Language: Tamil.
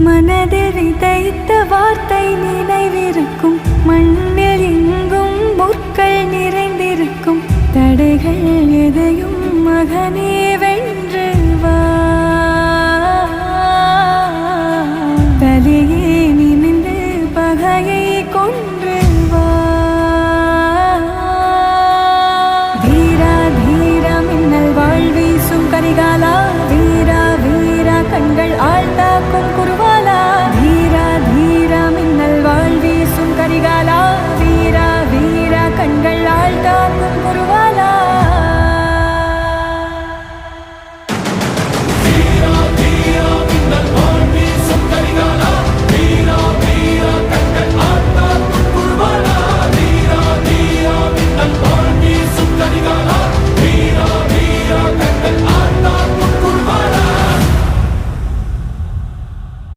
மனதில் விதைத்த வார்த்தை நினைவிருக்கும். மண்ணில் எங்கும் முற்கள் நிறைந்திருக்கும். தடைகள் எதையும் மகனே வென்று வா. தலையே நிமிர்ந்து பகையை கொண்டு